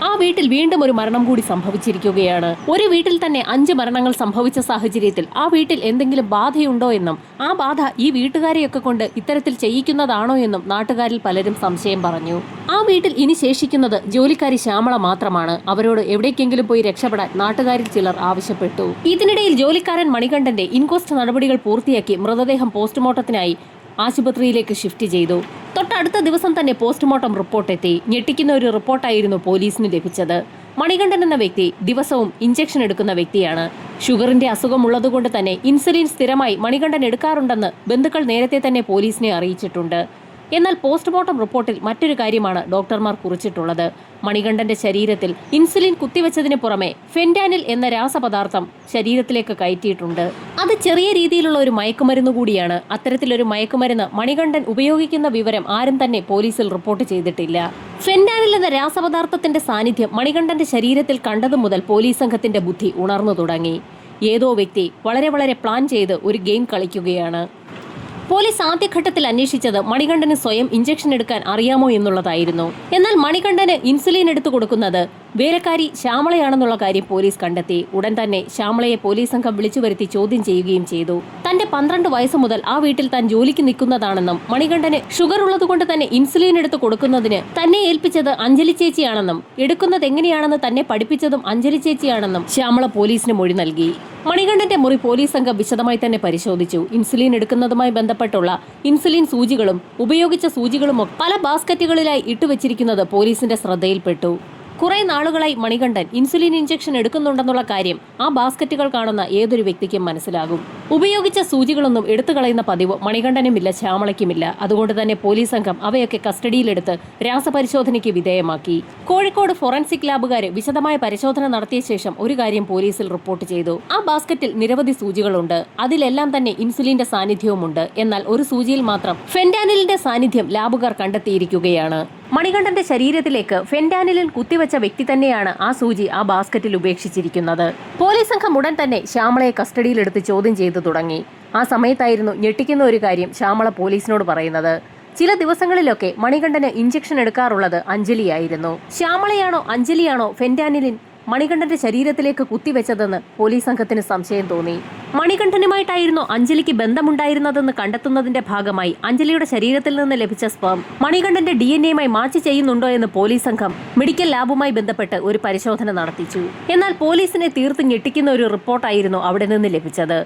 [SPEAKER 1] ആ വീട്ടിൽ വീണ്ടും ഒരു മരണം കൂടി സംഭവിച്ചിരിക്കുകയാണ്. ഒരു വീട്ടിൽ തന്നെ 5 മരണങ്ങൾ സംഭവിച്ച സാഹചര്യത്തിൽ ആ വീട്ടിൽ എന്തെങ്കിലും ബാധയുണ്ടോ എന്നും ആ ബാധ ഈ വീട്ടുകാരെയൊക്കെ കൊണ്ട് ഇത്തരത്തിൽ ചെയ്യിക്കുന്നതാണോ എന്നും നാട്ടുകാരിൽ പലരും സംശയം പറഞ്ഞു. ആ വീട്ടിൽ ഇനി ശേഷിക്കുന്നത് ജോലിക്കാരി ശ്യാമള മാത്രമാണ്. അവരോട് എവിടേക്കെങ്കിലും പോയി രക്ഷപ്പെടാൻ നാട്ടുകാരിൽ ചിലർ ആവശ്യപ്പെട്ടു. ഇതിനിടയിൽ ജോലിക്കാരൻ മണികണ്ഠന്റെ ഇൻക്വസ്റ്റ് നടപടികൾ പൂർത്തിയാക്കി മൃതദേഹം പോസ്റ്റ്മോർട്ടത്തിനായി ആശുപത്രിയിലേക്ക് ഷിഫ്റ്റ് ചെയ്തു. തൊട്ടടുത്ത ദിവസം തന്നെ പോസ്റ്റ്മോർട്ടം റിപ്പോർട്ട് എത്തി. ഞെട്ടിക്കുന്ന ഒരു റിപ്പോർട്ടായിരുന്നു പോലീസിന് ലഭിച്ചത്. മണികണ്ഠൻ എന്ന വ്യക്തി ദിവസവും ഇഞ്ചക്ഷൻ എടുക്കുന്ന വ്യക്തിയാണ്. ഷുഗറിന്റെ അസുഖമുള്ളതുകൊണ്ട് തന്നെ ഇൻസുലിൻ സ്ഥിരമായി മണികണ്ഠൻ എടുക്കാറുണ്ടെന്ന് ബന്ധുക്കൾ നേരത്തെ തന്നെ പോലീസിനെ അറിയിച്ചിട്ടുണ്ട്. എന്നാൽ പോസ്റ്റ്മോർട്ടം റിപ്പോർട്ടിൽ മറ്റൊരു കാര്യമാണ് ഡോക്ടർമാർ കുറിച്ചിട്ടുള്ളത്. മണികണ്ഠന്റെ ശരീരത്തിൽ ഇൻസുലിൻ കുത്തിവെച്ചതിന് പുറമെ ഫെന്റാനിൽ എന്ന രാസപദാർത്ഥം ശരീരത്തിലേക്ക് കയറ്റിയിട്ടുണ്ട്. അത് ചെറിയ രീതിയിലുള്ള ഒരു മയക്കുമരുന്ന് കൂടിയാണ്. അത്തരത്തിലൊരു മയക്കുമരുന്ന് മണികണ്ഠൻ ഉപയോഗിക്കുന്ന വിവരം ആരും തന്നെ പോലീസിൽ റിപ്പോർട്ട് ചെയ്തിട്ടില്ല. ഫെന്റാനിൽ എന്ന രാസപദാർത്ഥത്തിന്റെ സാന്നിധ്യം മണികണ്ഠന്റെ ശരീരത്തിൽ കണ്ടതു മുതൽ പോലീസ് സംഘത്തിന്റെ ബുദ്ധി ഉണർന്നു തുടങ്ങി. ഏതോ വ്യക്തി വളരെ പ്ലാൻ ചെയ്ത് ഒരു ഗെയിം കളിക്കുകയാണ്. പോലീസ് ആദ്യഘട്ടത്തിൽ അന്വേഷിച്ചത് മണികണ്ഠന് സ്വയം ഇഞ്ചക്ഷൻ എടുക്കാൻ അറിയാമോ എന്നുള്ളതായിരുന്നു. എന്നാൽ മണികണ്ഠന് ഇൻസുലിൻ എടുത്തു കൊടുക്കുന്നത് വേലക്കാരി ശ്യാമളയാണെന്നുള്ള കാര്യം പോലീസ് കണ്ടെത്തി. ഉടൻ തന്നെ ശ്യാമളയെ പോലീസ് സംഘം വിളിച്ചു വരുത്തി ചോദ്യം ചെയ്യുകയും ചെയ്തു. തന്റെ 12 വയസ്സ് മുതൽ ആ വീട്ടിൽ താൻ ജോലിക്ക് നിൽക്കുന്നതാണെന്നും മണികണ്ഠന് ഷുഗർ ഉള്ളതുകൊണ്ട് തന്നെ ഇൻസുലിൻ എടുത്തു കൊടുക്കുന്നതിന് തന്നെ ഏൽപ്പിച്ചത് അഞ്ജലി ചേച്ചിയാണെന്നും എടുക്കുന്നത് എങ്ങനെയാണെന്ന് തന്നെ പഠിപ്പിച്ചതും അഞ്ജലി ചേച്ചിയാണെന്നും ശ്യാമള പോലീസിന് മൊഴി നൽകി. മണികണ്ഠന്റെ മുറി പോലീസ് സംഘം വിശദമായി തന്നെ പരിശോധിച്ചു. ഇൻസുലിൻ എടുക്കുന്നതുമായി ബന്ധപ്പെട്ടുള്ള ഇൻസുലിൻ സൂചികളും ഉപയോഗിച്ച സൂചികളുമൊക്കെ പല ബാസ്ക്കറ്റുകളിലായി ഇട്ടുവെച്ചിരിക്കുന്നത് പോലീസിന്റെ ശ്രദ്ധയിൽപ്പെട്ടു. കുറെ നാളുകളായി മണികണ്ഠൻ ഇൻസുലിൻ ഇഞ്ചക്ഷൻ എടുക്കുന്നുണ്ടെന്നുള്ള കാര്യം ആ ബാസ്ക്കറ്റുകൾ കാണുന്ന ഏതൊരു വ്യക്തിക്കും മനസ്സിലാകും. ഉപയോഗിച്ച സൂചികളൊന്നും എടുത്തു കളയുന്ന പതിവ് മണികണ്ഠനുമില്ല, ശ്യാമളയ്ക്കുമില്ല. അതുകൊണ്ട് തന്നെ പോലീസ് സംഘം അവയൊക്കെ കസ്റ്റഡിയിലെടുത്ത് രാസപരിശോധനയ്ക്ക് വിധേയമാക്കി. കോഴിക്കോട് ഫോറൻസിക് ലാബുകാരെ വിശദമായ പരിശോധന നടത്തിയ ശേഷം ഒരു കാര്യം പോലീസിൽ റിപ്പോർട്ട് ചെയ്തു. ആ ബാസ്ക്കറ്റിൽ നിരവധി സൂചികളുണ്ട്. അതിലെല്ലാം തന്നെ ഇൻസുലിന്റെ സാന്നിധ്യവുമുണ്ട്. എന്നാൽ ഒരു സൂചിയിൽ മാത്രം ഫെന്റാനിലിന്റെ സാന്നിധ്യം ലാബുകാർ കണ്ടെത്തിയിരിക്കുകയാണ്. മണികണ്ഠന്റെ ശരീരത്തിലേക്ക് ഫെന്റാനിലിൻ കുത്തിവെച്ച വ്യക്തി തന്നെയാണ് ആ സൂചി ആ ബാസ്ക്കറ്റിൽ ഉപേക്ഷിച്ചിരിക്കുന്നത്. പോലീസ് സംഘം ഉടൻ തന്നെ ശ്യാമളയെ കസ്റ്റഡിയിലെടുത്ത് ചോദ്യം ചെയ്തു തുടങ്ങി. ആ സമയത്തായിരുന്നു ഞെട്ടിക്കുന്ന ഒരു കാര്യം ശ്യാമള പോലീസിനോട് പറയുന്നത്. ചില ദിവസങ്ങളിലൊക്കെ മണികണ്ഠന് ഇഞ്ചക്ഷൻ എടുക്കാറുള്ളത് അഞ്ജലിയായിരുന്നു. ശ്യാമളയാണോ അഞ്ജലിയാണോ ഫെന്റാനിലിൻ മണികണ്ഠന്റെ ശരീരത്തിലേക്ക് കുത്തിവെച്ചതെന്ന് പോലീസ് സംഘത്തിന് സംശയം തോന്നി. മണികണ്ഠനുമായിട്ടായിരുന്നു അഞ്ജലിക്ക് ബന്ധമുണ്ടായിരുന്നതെന്ന് കണ്ടെത്തുന്നതിന്റെ ഭാഗമായി അഞ്ജലിയുടെ ശരീരത്തിൽ നിന്ന് ലഭിച്ച സ്പേം മണികണ്ഠന്റെ DNA മാച്ച് ചെയ്യുന്നുണ്ടോ എന്ന് പോലീസ് സംഘം മെഡിക്കൽ ലാബുമായി ബന്ധപ്പെട്ട് ഒരു പരിശോധന നടത്തിച്ചു. എന്നാൽ പോലീസിനെ തീർത്ത് ഞെട്ടിക്കുന്ന ഒരു റിപ്പോർട്ടായിരുന്നു അവിടെ നിന്ന് ലഭിച്ചത്.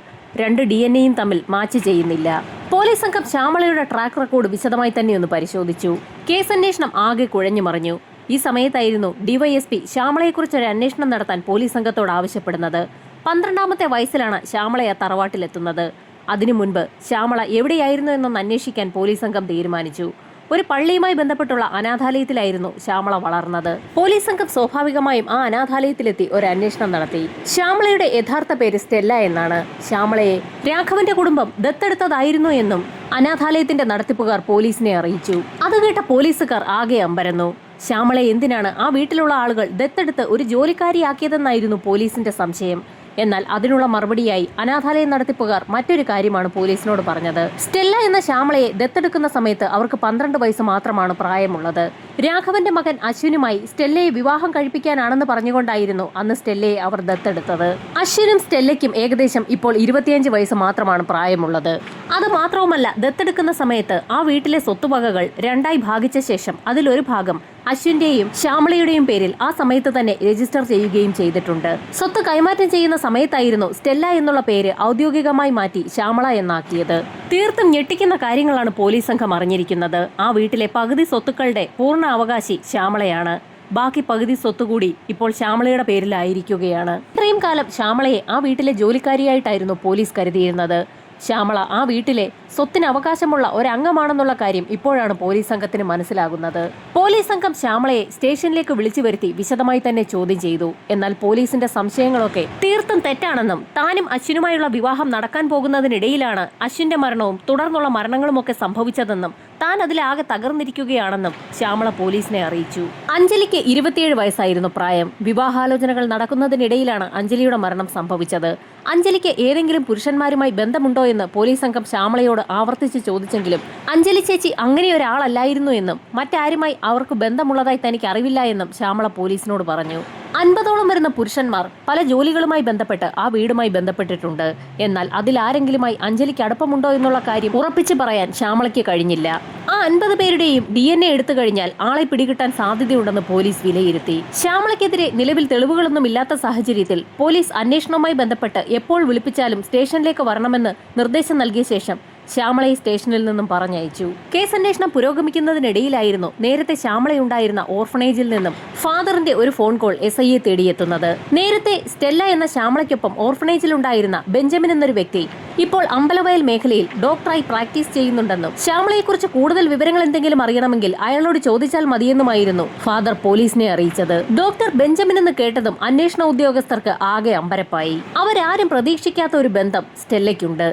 [SPEAKER 1] 2 DNA തമ്മിൽ മാച്ച് ചെയ്യുന്നില്ല. പോലീസ് സംഘം ശ്യാമളയുടെ ട്രാക്ക് റെക്കോർഡ് വിശദമായി തന്നെ ഒന്ന് പരിശോധിച്ചു. കേസന്വേഷണം ആകെ കുഴഞ്ഞു മറിഞ്ഞു. ഈ സമയത്തായിരുന്നു ഡിവൈഎസ്പി ശ്യാമളയെക്കുറിച്ച് ഒരു അന്വേഷണം നടത്താൻ പോലീസ് സംഘത്തോട് ആവശ്യപ്പെടുന്നത്. 12ാമത്തെ വയസ്സിലാണ് ശ്യാമളയെ തറവാട്ടിലെത്തുന്നത്. അതിനു മുൻപ് ശ്യാമള എവിടെയായിരുന്നു എന്നൊന്ന് അന്വേഷിക്കാൻ പോലീസ് സംഘം തീരുമാനിച്ചു. ഒരു പള്ളിയുമായി ബന്ധപ്പെട്ടുള്ള അനാഥാലയത്തിലായിരുന്നു ശ്യാമള വളർന്നത്. പോലീസ് സംഘം സ്വാഭാവികമായും ആ അനാഥാലയത്തിലെത്തി ഒരു അന്വേഷണം നടത്തി. ശ്യാമളയുടെ യഥാർത്ഥ പേര് സ്റ്റെല്ല എന്നാണ്. ശ്യാമളയെ രാഘവന്റെ കുടുംബം ദത്തെടുത്തതായിരുന്നു എന്നും അനാഥാലയത്തിന്റെ നടത്തിപ്പുകാർ പോലീസിനെ അറിയിച്ചു. അത് കേട്ട പോലീസുകാർ ആകെ അമ്പരന്നു. ശ്യാമളയെ എന്തിനാണ് ആ വീട്ടിലുള്ള ആളുകൾ ദത്തെടുത്ത് ഒരു ജോലിക്കാരിയാക്കിയതെന്നായിരുന്നു പോലീസിന്റെ സംശയം. എന്നാൽ അതിനുള്ള മറുപടിയായി അനാഥാലയം നടത്തിപ്പുകാർ മറ്റൊരു കാര്യമാണ് പോലീസിനോട് പറഞ്ഞത്. സ്റ്റെല്ല എന്ന ശ്യാമളയെ ദത്തെടുക്കുന്ന സമയത്ത് അവർക്ക് 12 വയസ്സ് മാത്രമാണ് പ്രായമുള്ളത്. രാഘവന്റെ മകൻ അശ്വിനുമായി സ്റ്റെല്ലയെ വിവാഹം കഴിപ്പിക്കാനാണെന്ന് പറഞ്ഞുകൊണ്ടായിരുന്നു അന്ന് സ്റ്റെല്ലയെ അവർ ദത്തെടുത്തത്. അശ്വിനും സ്റ്റെല്ലയ്ക്കും ഏകദേശം ഇപ്പോൾ 25 വയസ്സ് മാത്രമാണ് പ്രായമുള്ളത്. അത് മാത്രവുമല്ല, ദത്തെടുക്കുന്ന സമയത്ത് ആ വീട്ടിലെ സ്വത്തുവകകൾ 2ആയി ഭാഗിച്ച ശേഷം അതിലൊരു ഭാഗം അശ്വിന്റെയും ശ്യാമളയുടെയും പേരിൽ ആ സമയത്ത് തന്നെ രജിസ്റ്റർ ചെയ്യുകയും ചെയ്തിട്ടുണ്ട്. സ്വത്ത് കൈമാറ്റം ചെയ്യുന്ന സമയത്തായിരുന്നു സ്റ്റെല്ല എന്നുള്ള പേര് ഔദ്യോഗികമായി മാറ്റി ശ്യാമള എന്നാക്കിയത്. തീർത്തും ഞെട്ടിക്കുന്ന കാര്യങ്ങളാണ് പോലീസ് സംഘം അറിഞ്ഞിരിക്കുന്നത്. ആ വീട്ടിലെ പകുതി സ്വത്തുക്കളുടെ പൂർണ്ണ അവകാശി ശ്യാമളയാണ്. ബാക്കി പകുതി സ്വത്തുകൂടി ഇപ്പോൾ ശ്യാമളയുടെ പേരിലായിരിക്കുകയാണ്. ഇത്രയും കാലം ശ്യാമളയെ ആ വീട്ടിലെ ജോലിക്കാരിയായിട്ടായിരുന്നു പോലീസ് കരുതിയിരുന്നത്. ശ്യാമള ആ വീട്ടിലെ സ്വത്തിന് അവകാശമുള്ള ഒരംഗമാണെന്നുള്ള കാര്യം ഇപ്പോഴാണ് പോലീസ് സംഘത്തിന് മനസ്സിലാകുന്നത്. പോലീസ് സംഘം ശ്യാമളയെ സ്റ്റേഷനിലേക്ക് വിളിച്ചു വരുത്തി വിശദമായി തന്നെ ചോദ്യം ചെയ്തു. എന്നാൽ പോലീസിന്റെ സംശയങ്ങളൊക്കെ തീർത്തും തെറ്റാണെന്നും താനും അശ്വിനുമായുള്ള വിവാഹം നടക്കാൻ പോകുന്നതിനിടയിലാണ് അശ്വിന്റെ മരണവും തുടർന്നുള്ള മരണങ്ങളുമൊക്കെ സംഭവിച്ചതെന്നും താൻ അതിലാകെ തകർന്നിരിക്കുകയാണെന്നും ശ്യാമള പോലീസിനെ അറിയിച്ചു. അഞ്ജലിക്ക് 27 വയസ്സായിരുന്നു പ്രായം. വിവാഹാലോചനകൾ നടക്കുന്നതിനിടയിലാണ് അഞ്ജലിയുടെ മരണം സംഭവിച്ചത്. അഞ്ജലിക്ക് ഏതെങ്കിലും പുരുഷന്മാരുമായി ബന്ധമുണ്ടോ എന്ന് പോലീസ് സംഘം ശ്യാമളയോട് ആവർത്തിച്ച് ചോദിച്ചെങ്കിലും അഞ്ജലി ചേച്ചി അങ്ങനെ ഒരാളല്ലായിരുന്നു എന്നും മറ്റാരുമായി അവർക്ക് ബന്ധമുള്ളതായി തനിക്ക് അറിവില്ല എന്നും ശ്യാമള പോലീസിനോട് പറഞ്ഞു. 50ഓളം വരുന്ന പുരുഷന്മാർ പല ജോലികളുമായി ബന്ധപ്പെട്ട് ആ വീടുമായി ബന്ധപ്പെട്ടിട്ടുണ്ട്. എന്നാൽ അതിലാരെങ്കിലുമായി അഞ്ജലിക്ക് അടുപ്പമുണ്ടോ എന്നുള്ള കാര്യം ഉറപ്പിച്ചു പറയാൻ ശ്യാമളയ്ക്ക് കഴിഞ്ഞില്ല. ആ 50 പേരുടെയും DNA എടുത്തു കഴിഞ്ഞാൽ ആളെ പിടികിട്ടാൻ സാധ്യതയുണ്ടെന്ന് പോലീസ് വിലയിരുത്തി. ശ്യാമളയ്ക്കെതിരെ നിലവിൽ തെളിവുകളൊന്നും ഇല്ലാത്ത സാഹചര്യത്തിൽ പോലീസ് അന്വേഷണവുമായി ബന്ധപ്പെട്ട് എപ്പോൾ വിളിപ്പിച്ചാലും സ്റ്റേഷനിലേക്ക് വരണമെന്ന് നിർദ്ദേശം നൽകിയ ശേഷം ശ്യാമളയെ സ്റ്റേഷനിൽ നിന്നും പറഞ്ഞയച്ചു. കേസ് അന്വേഷണം പുരോഗമിക്കുന്നതിനിടയിലായിരുന്നു നേരത്തെ ശ്യാമളയുണ്ടായിരുന്ന ഓർഫണേജിൽ നിന്നും ഫാദറിന്റെ ഒരു ഫോൺ കോൾ SIയെ തേടിയെത്തുന്നത്. നേരത്തെ സ്റ്റെല്ല എന്ന ശ്യാമളയ്ക്കൊപ്പം ഓർഫണേജിലുണ്ടായിരുന്ന ബെഞ്ചമിൻ എന്നൊരു വ്യക്തി ഇപ്പോൾ അമ്പലവയൽ മേഖലയിൽ ഡോക്ടറായി പ്രാക്ടീസ് ചെയ്യുന്നുണ്ടെന്നും ശ്യാമളയെക്കുറിച്ച് കൂടുതൽ വിവരങ്ങൾ എന്തെങ്കിലും അറിയണമെങ്കിൽ അയാളോട് ചോദിച്ചാൽ മതിയെന്നുമായിരുന്നു ഫാദർ പോലീസിനെ അറിയിച്ചത്. ഡോക്ടർ ബെഞ്ചമിൻ എന്ന് കേട്ടതും അന്വേഷണ ഉദ്യോഗസ്ഥർക്ക് ആകെ അമ്പരപ്പായി. അവരാരും പ്രതീക്ഷിക്കാത്ത ഒരു ബന്ധം സ്റ്റെല്ലയ്ക്കുണ്ട്.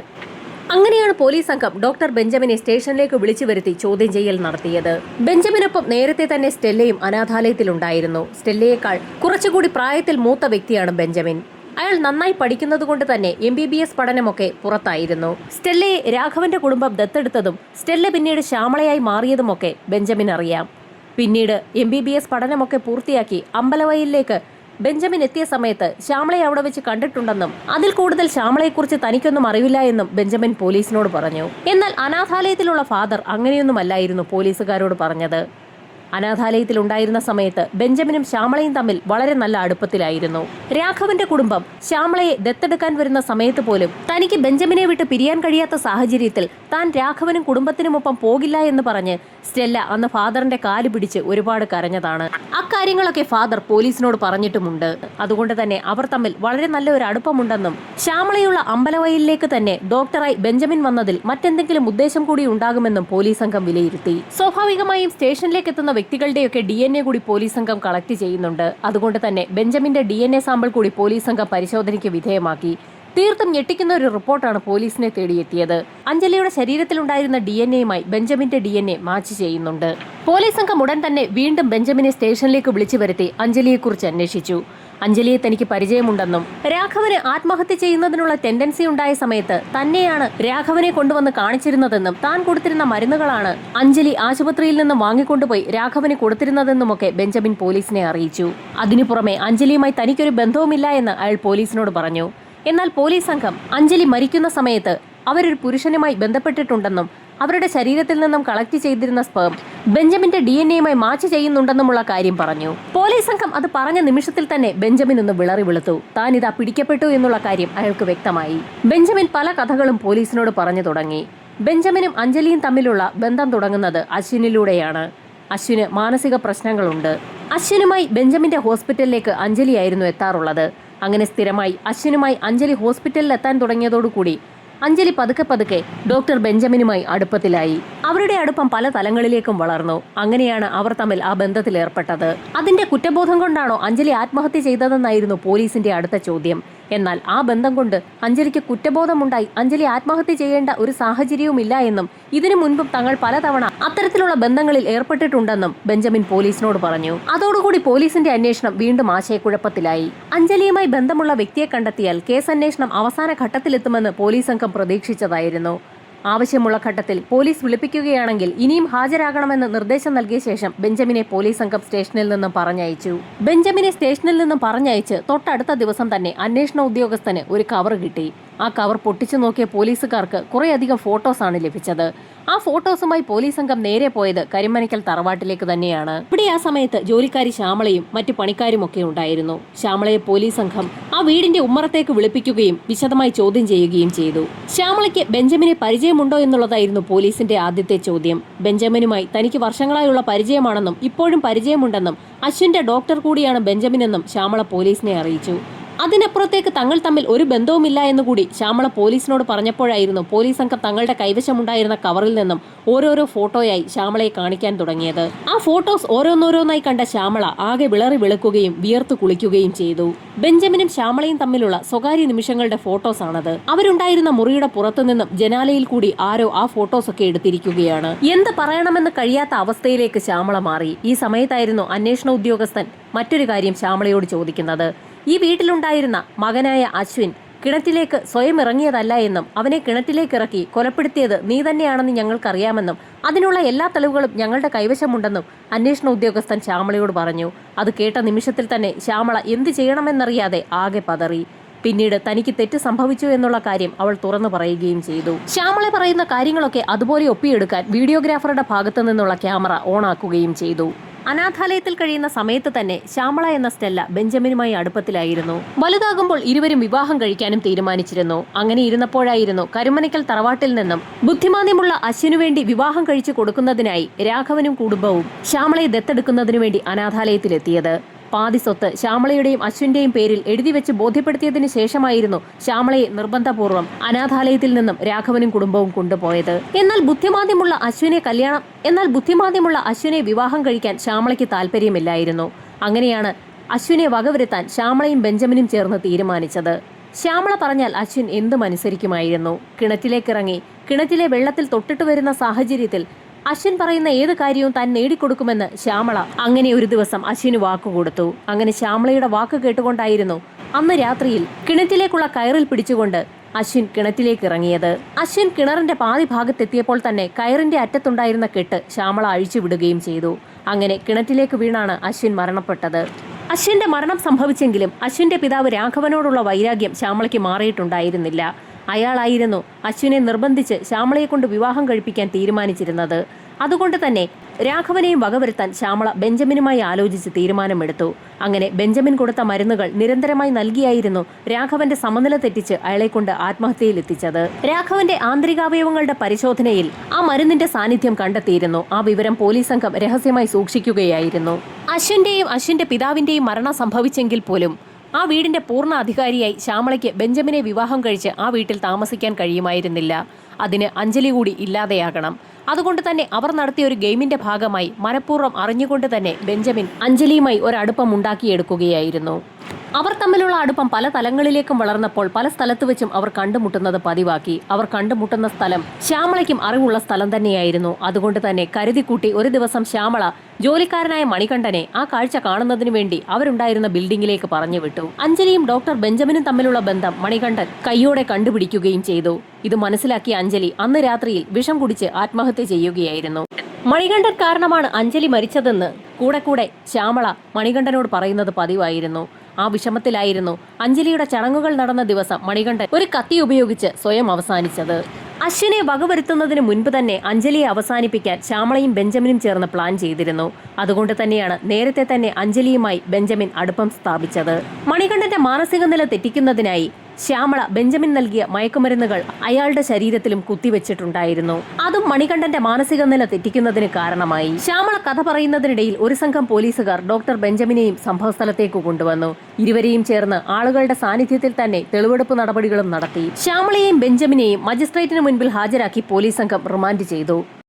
[SPEAKER 1] അങ്ങനെയാണ് പോലീസ് സംഘം ഡോക്ടർ ബെഞ്ചമിനെ സ്റ്റേഷനിലേക്ക് വിളിച്ചു വരുത്തി ചോദ്യം ചെയ്യൽ നടത്തിയത്. ബെഞ്ചമിനൊപ്പം നേരത്തെ തന്നെ സ്റ്റെല്ലയും അനാഥാലയത്തിലുണ്ടായിരുന്നു. സ്റ്റെല്ലയേക്കാൾ കുറച്ചുകൂടി പ്രായത്തിൽ മൂത്ത വ്യക്തിയാണ് ബെഞ്ചമിൻ. അയാൾ നന്നായി പഠിക്കുന്നത് കൊണ്ട് തന്നെ MBBS പഠനമൊക്കെ പുറത്തായിരുന്നു. സ്റ്റെല്ലയെ രാഘവന്റെ കുടുംബം ദത്തെടുത്തതും സ്റ്റെല്ല പിന്നീട് ശ്യാമളയായി മാറിയതുമൊക്കെ ബെഞ്ചമിൻ അറിയാം. പിന്നീട് MBBS പഠനമൊക്കെ പൂർത്തിയാക്കി അമ്പലവയലിലേക്ക് ബെഞ്ചമിൻ എത്തിയ സമയത്ത് ശ്യാമളയെ അവിടെ വെച്ച് കണ്ടിട്ടുണ്ടെന്നും അതിൽ കൂടുതൽ ശ്യാമളയെക്കുറിച്ച് തനിക്കൊന്നും അറിവില്ല എന്നും ബെഞ്ചമിൻ പോലീസിനോട് പറഞ്ഞു. എന്നാൽ അനാഥാലയത്തിലുള്ള ഫാദർ അങ്ങനെയൊന്നുമല്ലായിരുന്നു പോലീസുകാരോട് പറഞ്ഞത്. അനാഥാലയത്തിലുണ്ടായിരുന്ന സമയത്ത് ബെഞ്ചമിനും ശ്യാമളയും തമ്മിൽ വളരെ നല്ല അടുപ്പത്തിലായിരുന്നു. രാഘവന്റെ കുടുംബം ശ്യാമളയെ ദത്തെടുക്കാൻ വരുന്ന സമയത്ത് പോലും തനിക്ക് ബെഞ്ചമിനെ വിട്ട് പിരിയാൻ കഴിയാത്ത സാഹചര്യത്തിൽ താൻ രാഘവനും കുടുംബത്തിനുമൊപ്പം പോകില്ല എന്ന് പറഞ്ഞ് സ്റ്റെല്ല അന്ന് ഫാദറിന്റെ കാല് പിടിച്ച് ഒരുപാട് കരഞ്ഞതാണ്. അക്കാര്യങ്ങളൊക്കെ ഫാദർ പോലീസിനോട് പറഞ്ഞിട്ടുമുണ്ട്. അതുകൊണ്ട് തന്നെ അവർ തമ്മിൽ വളരെ നല്ല ഒരു അടുപ്പമുണ്ടെന്നും ശ്യാമളയുള്ള അമ്പലവയലിലേക്ക് തന്നെ ഡോക്ടറായി ബെഞ്ചമിൻ വന്നതിൽ മറ്റെന്തെങ്കിലും ഉദ്ദേശം കൂടി ഉണ്ടാകുമെന്നും പോലീസ് സംഘം വിലയിരുത്തി. സ്വാഭാവികമായും സ്റ്റേഷനിലേക്ക് എത്തുന്ന വ്യക്തികളുടെയൊക്കെ DNA കൂടി പോലീസ് സംഘം കളക്ട് ചെയ്യുന്നുണ്ട്. അതുകൊണ്ട് തന്നെ ബെഞ്ചമിന്റെ DNA സാമ്പിൾ കൂടി പോലീസ് സംഘം പരിശോധനയ്ക്ക് വിധേയമാക്കി. തീർത്തും ഞെട്ടിക്കുന്ന ഒരു റിപ്പോർട്ടാണ് പോലീസിനെ തേടിയെത്തിയത്. അഞ്ജലിയുടെ ശരീരത്തിലുണ്ടായിരുന്ന DNAയുമായി ബെഞ്ചമിന്റെ DNA മാച്ച് ചെയ്യുന്നുണ്ട്. പോലീസ് സംഘം ഉടൻ തന്നെ വീണ്ടും ബെഞ്ചമിനെ സ്റ്റേഷനിലേക്ക് വിളിച്ചു വരുത്തി അഞ്ജലിയെക്കുറിച്ച് അന്വേഷിച്ചു. അഞ്ജലിയെ തനിക്ക് പരിചയമുണ്ടെന്നും രാഘവന് ആത്മഹത്യ ചെയ്യുന്നതിനുള്ള ടെൻഡൻസി ഉണ്ടായ സമയത്ത് തന്നെയാണ് രാഘവനെ കൊണ്ടുവന്ന് കാണിച്ചിരുന്നതെന്നും താൻ കൊടുത്തിരുന്ന മരുന്നുകളാണ് അഞ്ജലി ആശുപത്രിയിൽ നിന്ന് വാങ്ങിക്കൊണ്ടുപോയി രാഘവന് കൊടുത്തിരുന്നതെന്നുമൊക്കെ ബെഞ്ചമിൻ പോലീസിനെ അറിയിച്ചു. അതിനു പുറമെ അഞ്ജലിയുമായി തനിക്കൊരു ബന്ധവുമില്ല എന്ന് അയാൾ പോലീസിനോട് പറഞ്ഞു. എന്നാൽ പോലീസ് സംഘം അഞ്ജലി മരിക്കുന്ന സമയത്ത് അവരൊരു പുരുഷനുമായി ബന്ധപ്പെട്ടിട്ടുണ്ടെന്നും അവരുടെ ശരീരത്തിൽ നിന്നും കളക്ട് ചെയ്തിരുന്ന സ്പേം ബെഞ്ചമിന്റെ DNAയുമായി മാച്ച് ചെയ്യുന്നുണ്ടെന്നുമുള്ള കാര്യം പറഞ്ഞു. പോലീസ് സംഘം അത് പറഞ്ഞ നിമിഷത്തിൽ തന്നെ ബെഞ്ചമിൻ ഒന്ന് വിളറി വെളുത്തു. താൻ ഇതാ പിടിക്കപ്പെട്ടു എന്നുള്ള കാര്യം അയാൾക്ക് വ്യക്തമായി. ബെഞ്ചമിൻ പല കഥകളും പോലീസിനോട് പറഞ്ഞു തുടങ്ങി. ബെഞ്ചമിനും അഞ്ജലിയും തമ്മിലുള്ള ബന്ധം തുടങ്ങുന്നത് അശ്വിനിലൂടെയാണ്. അശ്വിന് മാനസിക പ്രശ്നങ്ങളുണ്ട്. അശ്വിനുമായി ബെഞ്ചമിന്റെ ഹോസ്പിറ്റലിലേക്ക് അഞ്ജലിയായിരുന്നു എത്താറുള്ളത്. അങ്ങനെ സ്ഥിരമായി അശ്വിനുമായി അഞ്ജലി ഹോസ്പിറ്റലിൽ എത്താൻ തുടങ്ങിയതോടുകൂടി അഞ്ജലി പതുക്കെ ഡോക്ടർ ബെഞ്ചമിനുമായി അടുപ്പത്തിലായി. അവരുടെ അടുപ്പം പല തലങ്ങളിലേക്കും വളർന്നു. അങ്ങനെയാണ് അവർ തമ്മിൽ ആ ബന്ധത്തിൽ ഏർപ്പെട്ടത്. അതിന്റെ കുറ്റബോധം കൊണ്ടാണോ അഞ്ജലി ആത്മഹത്യ ചെയ്തതെന്നായിരുന്നു പോലീസിന്റെ അടുത്ത ചോദ്യം. എന്നാൽ ആ ബന്ധം കൊണ്ട് അഞ്ജലിക്ക് കുറ്റബോധമുണ്ടായി അഞ്ജലി ആത്മഹത്യ ചെയ്യേണ്ട ഒരു സാഹചര്യവുമില്ല എന്നും ഇതിനു മുൻപും തങ്ങൾ പലതവണ അത്തരത്തിലുള്ള ബന്ധങ്ങളിൽ ഏർപ്പെട്ടിട്ടുണ്ടെന്നും ബെഞ്ചമിൻ പോലീസിനോട് പറഞ്ഞു. അതോടുകൂടി പോലീസിന്റെ അന്വേഷണം വീണ്ടും ആശയക്കുഴപ്പത്തിലായി. അഞ്ജലിയുമായി ബന്ധമുള്ള വ്യക്തിയെ കണ്ടെത്തിയാൽ കേസ് അന്വേഷണം അവസാന ഘട്ടത്തിലെത്തുമെന്ന് പോലീസ് സംഘം പ്രതീക്ഷിച്ചതായിരുന്നു. ആവശ്യമുള്ള ഘട്ടത്തിൽ പോലീസ് വിളിപ്പിക്കുകയാണെങ്കിൽ ഇനിയും ഹാജരാകണമെന്ന് നിർദ്ദേശം നൽകിയ ശേഷം ബെഞ്ചമിനെ പോലീസ് സംഘം സ്റ്റേഷനിൽ നിന്നും പറഞ്ഞയച്ചു. ബെഞ്ചമിനെ സ്റ്റേഷനിൽ നിന്നും പറഞ്ഞയച്ച് തൊട്ടടുത്ത ദിവസം തന്നെ അന്വേഷണ ഉദ്യോഗസ്ഥന് ഒരു കവർ കിട്ടി. ആ കവർ പൊട്ടിച്ചു നോക്കിയ പോലീസുകാർക്ക് കുറേയധികം ഫോട്ടോസാണ് ലഭിച്ചത്. ആ ഫോട്ടോസുമായി പോലീസ് സംഘം നേരെ പോയത് കരിമനയ്ക്കൽ തറവാട്ടിലേക്ക് തന്നെയാണ്. ഇവിടെ ആ സമയത്ത് ജോലിക്കാരി ശ്യാമളയും മറ്റു പണിക്കാരും ഒക്കെ ഉണ്ടായിരുന്നു. ശ്യാമളയെ പോലീസ് സംഘം ആ വീടിന്റെ ഉമ്മറത്തേക്ക് വിളിപ്പിക്കുകയും വിശദമായി ചോദ്യം ചെയ്യുകയും ചെയ്തു. ശ്യാമളയ്ക്ക് ബെഞ്ചമിനെ പരിചയമുണ്ടോ എന്നുള്ളതായിരുന്നു പോലീസിന്റെ ആദ്യത്തെ ചോദ്യം. ബെഞ്ചമിനുമായി തനിക്ക് വർഷങ്ങളായുള്ള പരിചയമാണെന്നും ഇപ്പോഴും പരിചയമുണ്ടെന്നും അശ്വിന്റെ ഡോക്ടർ കൂടിയാണ് ബെഞ്ചമിനെന്നും ശ്യാമള പോലീസിനെ അറിയിച്ചു. അതിനപ്പുറത്തേക്ക് തങ്ങൾ തമ്മിൽ ഒരു ബന്ധവുമില്ല എന്നുകൂടി ശ്യാമള പോലീസിനോട് പറഞ്ഞപ്പോഴായിരുന്നു പോലീസ് സംഘം തങ്ങളുടെ കൈവശമുണ്ടായിരുന്ന കവറിൽ നിന്നും ഓരോരോ ഫോട്ടോയായി ശ്യാമളയെ കാണിക്കാൻ തുടങ്ങിയത്. ആ ഫോട്ടോസ് ഓരോന്നോരോന്നായി കണ്ട ശ്യാമള ആകെ വിളറി വെളുക്കുകയും വിയർത്തു കുളിക്കുകയും ചെയ്തു. ബെഞ്ചമിനും ശ്യാമളയും തമ്മിലുള്ള സ്വകാര്യ നിമിഷങ്ങളുടെ ഫോട്ടോസാണത്. അവരുണ്ടായിരുന്ന മുറിയുടെ പുറത്തുനിന്നും ജനാലയിൽ കൂടി ആരോ ആ ഫോട്ടോസ് ഒക്കെ എടുത്തിരിക്കുകയാണ്. എന്ത് പറയണമെന്ന് കഴിയാത്ത അവസ്ഥയിലേക്ക് ശ്യാമള മാറി. ഈ സമയത്തായിരുന്നു അന്വേഷണ ഉദ്യോഗസ്ഥൻ മറ്റൊരു കാര്യം ശ്യാമളയോട് ചോദിക്കുന്നത്. ഈ വീട്ടിലുണ്ടായിരുന്ന മകനായ അശ്വിൻ കിണറ്റിലേക്ക് സ്വയം ഇറങ്ങിയതല്ല എന്നും അവനെ കിണറ്റിലേക്ക് ഇറക്കി കൊലപ്പെടുത്തിയത് നീ തന്നെയാണെന്ന് ഞങ്ങൾക്കറിയാമെന്നും അതിനുള്ള എല്ലാ തെളിവുകളും ഞങ്ങളുടെ കൈവശമുണ്ടെന്നും അന്വേഷണ ഉദ്യോഗസ്ഥൻ ശ്യാമളയോട് പറഞ്ഞു. അത് കേട്ട നിമിഷത്തിൽ തന്നെ ശ്യാമള എന്ത് ചെയ്യണമെന്നറിയാതെ ആകെ പതറി. പിന്നീട് തനിക്ക് തെറ്റ് സംഭവിച്ചു എന്നുള്ള കാര്യം അവൾ തുറന്നു പറയുകയും ചെയ്തു. ശ്യാമള പറയുന്ന കാര്യങ്ങളൊക്കെ അതുപോലെ ഒപ്പിയെടുക്കാൻ വീഡിയോഗ്രാഫറുടെ ഭാഗത്തു നിന്നുള്ള ക്യാമറ ഓണാക്കുകയും ചെയ്തു. അനാഥാലയത്തിൽ കഴിയുന്ന സമയത്ത് തന്നെ ശ്യാമള എന്ന സ്റ്റെല്ല ബെഞ്ചമിനുമായി അടുപ്പത്തിലായിരുന്നു. വലുതാകുമ്പോൾ ഇരുവരും വിവാഹം കഴിക്കാനും തീരുമാനിച്ചിരുന്നു. അങ്ങനെ ഇരുന്നപ്പോഴായിരുന്നു കരുമനയ്ക്കൽ തറവാട്ടിൽ നിന്നും ബുദ്ധിമാന്യമുള്ള അശ്വിനു വേണ്ടി വിവാഹം കഴിച്ചു കൊടുക്കുന്നതിനായി രാഘവനും കുടുംബവും ശ്യാമളയെ ദത്തെടുക്കുന്നതിനു വേണ്ടി അനാഥാലയത്തിലെത്തിയത്. പാതി സ്വത്ത് ശ്യാമളയുടെയും അശ്വിന്റെയും പേരിൽ എഴുതിവെച്ച് ബോധ്യപ്പെടുത്തിയതിനു ശേഷമായിരുന്നു ശ്യാമളയെ നിർബന്ധപൂർവ്വം അനാഥാലയത്തിൽ നിന്നും രാഘവനും കുടുംബവും കൊണ്ടുപോയത്. എന്നാൽ ബുദ്ധിമാന്യമുള്ള അശ്വിനെ വിവാഹം കഴിക്കാൻ ശ്യാമളയ്ക്ക് താല്പര്യമില്ലായിരുന്നു. അങ്ങനെയാണ് അശ്വിനെ വകവരുത്താൻ ശ്യാമളയും ബെഞ്ചമിനും ചേർന്ന് തീരുമാനിച്ചത്. ശ്യാമള പറഞ്ഞാൽ അശ്വിൻ എന്തും അനുസരിക്കുമായിരുന്നു. കിണറ്റിലേക്കിറങ്ങി കിണറ്റിലെ വെള്ളത്തിൽ തൊട്ടിട്ട് വരുന്ന സാഹചര്യത്തിൽ അശ്വിൻ പറയുന്ന ഏത് കാര്യവും താൻ നേടിക്കൊടുക്കുമെന്ന് ശ്യാമള അങ്ങനെ ഒരു ദിവസം അശ്വിന് വാക്കുകൊടുത്തു. അങ്ങനെ ശ്യാമളയുടെ വാക്ക് കേട്ടുകൊണ്ടായിരുന്നു അന്ന് രാത്രിയിൽ കിണറ്റിലേക്കുള്ള കയറിൽ പിടിച്ചുകൊണ്ട് അശ്വിൻ കിണറ്റിലേക്ക് ഇറങ്ങിയത്. അശ്വിൻ കിണറിന്റെ പാതി ഭാഗത്തെത്തിയപ്പോൾ തന്നെ കയറിന്റെ അറ്റത്തുണ്ടായിരുന്ന കെട്ട് ശ്യാമള അഴിച്ചുവിടുകയും ചെയ്തു. അങ്ങനെ കിണറ്റിലേക്ക് വീണാണ് അശ്വിൻ മരണപ്പെട്ടത്. അശ്വിന്റെ മരണം സംഭവിച്ചെങ്കിലും അശ്വിന്റെ പിതാവ് രാഘവനോടുള്ള വൈരാഗ്യം ശ്യാമളയ്ക്ക് മാറിയിട്ടുണ്ടായിരുന്നില്ല. അയാളായിരുന്നു അശ്വിനെ നിർബന്ധിച്ച് ശ്യാമളയെ കൊണ്ട് വിവാഹം കഴിപ്പിക്കാൻ തീരുമാനിച്ചിരുന്നത്. അതുകൊണ്ട് തന്നെ രാഘവനെയും വകവരുത്താൻ ശ്യാമള ബെഞ്ചമിനുമായി ആലോചിച്ച് തീരുമാനമെടുത്തു. അങ്ങനെ ബെഞ്ചമിൻ കൊടുത്ത മരുന്നുകൾ നിരന്തരമായി നൽകിയായിരുന്നു രാഘവന്റെ സമനില തെറ്റിച്ച് അയാളെ കൊണ്ട് ആത്മഹത്യയിലെത്തിച്ചത്. രാഘവന്റെ ആന്തരികാവയവങ്ങളുടെ പരിശോധനയിൽ ആ മരുന്നിന്റെ സാന്നിധ്യം കണ്ടെത്തിയിരുന്നു. ആ വിവരം പോലീസ് സംഘം രഹസ്യമായി സൂക്ഷിക്കുകയായിരുന്നു. അശ്വിന്റെയും അശ്വിന്റെ പിതാവിന്റെയും മരണം സംഭവിച്ചെങ്കിൽ പോലും ആ വീടിന്റെ പൂർണ്ണ അധികാരിയായി ശ്യാമളയ്ക്ക് ബെഞ്ചമിനെ വിവാഹം കഴിച്ച് ആ വീട്ടിൽ താമസിക്കാൻ കഴിയുമായിരുന്നില്ല. അതിന് അഞ്ജലി കൂടി ഇല്ലാതെയാകണം. അതുകൊണ്ട് തന്നെ അവർ നടത്തിയ ഒരു ഗെയിമിന്റെ ഭാഗമായി മനഃപൂർവ്വം അറിഞ്ഞുകൊണ്ട് തന്നെ ബെഞ്ചമിൻ അഞ്ജലിയുമായി ഒരടുപ്പം ഉണ്ടാക്കിയെടുക്കുകയായിരുന്നു. അവർ തമ്മിലുള്ള അടുപ്പം പല തലങ്ങളിലേക്കും വളർന്നപ്പോൾ പല സ്ഥലത്ത് വെച്ചും അവർ കണ്ടുമുട്ടുന്നത് പതിവാക്കി. അവർ കണ്ടുമുട്ടുന്ന സ്ഥലം ശ്യാമളയ്ക്കും അറിവുള്ള സ്ഥലം തന്നെയായിരുന്നു. അതുകൊണ്ട് തന്നെ കരുതിക്കൂട്ടി ഒരു ദിവസം ശ്യാമള ജോലിക്കാരനായ മണികണ്ഠനെ ആ കാഴ്ച കാണുന്നതിനു വേണ്ടി അവരുണ്ടായിരുന്ന ബിൽഡിംഗിലേക്ക് പറഞ്ഞു വിട്ടു. അഞ്ജലിയും ഡോക്ടർ ബെഞ്ചമിനും തമ്മിലുള്ള ബന്ധം മണികണ്ഠൻ കയ്യോടെ കണ്ടുപിടിക്കുകയും ചെയ്തു. ഇത് മനസ്സിലാക്കിയ അഞ്ജലി അന്ന് രാത്രിയിൽ വിഷം കുടിച്ച് ആത്മഹത്യ ചെയ്യുകയായിരുന്നു. മണികണ്ഠൻ കാരണമാണ് അഞ്ജലി മരിച്ചതെന്ന് കൂടെ ശ്യാമള മണികണ്ഠനോട് പറയുന്നത് പതിവായിരുന്നു. ആ വിഷമത്തിലായിരുന്നു അഞ്ജലിയുടെ ചടങ്ങുകൾ നടന്ന ദിവസം മണികണ്ഠൻ ഒരു കത്തി ഉപയോഗിച്ച് സ്വയം അവസാനിച്ചത്. അശ്വിനെ വകവരുത്തുന്നതിന് മുൻപ് തന്നെ അഞ്ജലിയെ അവസാനിപ്പിക്കാൻ ശ്യാമളയും ബെഞ്ചമിനും ചേർന്ന് പ്ലാൻ ചെയ്തിരുന്നു. അതുകൊണ്ട് തന്നെയാണ് നേരത്തെ തന്നെ അഞ്ജലിയുമായി ബെഞ്ചമിൻ അടുപ്പം സ്ഥാപിച്ചത്. മണികണ്ഠന്റെ മാനസിക നില തെറ്റിക്കുന്നതിനായി ശ്യാമള ബെഞ്ചമിൻ നൽകിയ മയക്കുമരുന്നുകൾ അയാളുടെ ശരീരത്തിലും കുത്തിവെച്ചിട്ടുണ്ടായിരുന്നു. അതും മണികണ്ഠന്റെ മാനസിക നില തെറ്റിക്കുന്നതിന് കാരണമായി. ശ്യാമള കഥ പറയുന്നതിനിടയിൽ ഒരു സംഘം പോലീസുകാർ ഡോക്ടർ ബെഞ്ചമിനെയും സംഭവസ്ഥലത്തേക്ക് കൊണ്ടുവന്നു. ഇരുവരെയും ചേർന്ന് ആളുകളുടെ സാന്നിധ്യത്തിൽ തന്നെ തെളിവെടുപ്പ് നടപടികളും നടത്തി. ശ്യാമളയെയും ബെഞ്ചമിനെയും മജിസ്ട്രേറ്റിന് മുൻപിൽ ഹാജരാക്കി പോലീസ് സംഘം റിമാൻഡ് ചെയ്തു.